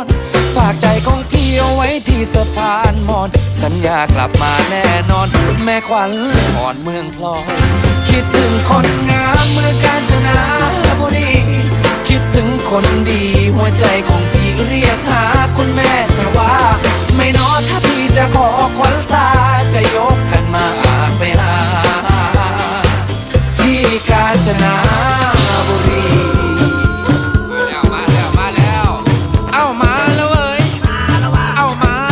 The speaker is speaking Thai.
รฝากใจของพี่เอาไว้ที่สะพานมอนสัญญากลับมาแน่นอนแม่ขวัญอ่อนเมืองพลอยคิดถึงคนงามเมืองกาญจนบุรีคิดถึงคนดีหัวใจของพี่เรียกหาคุณแม่แต่ว่าไม่นอถ้าพี่จะขอขวัญตาจะยกกันมาไปหาที่กาญจนา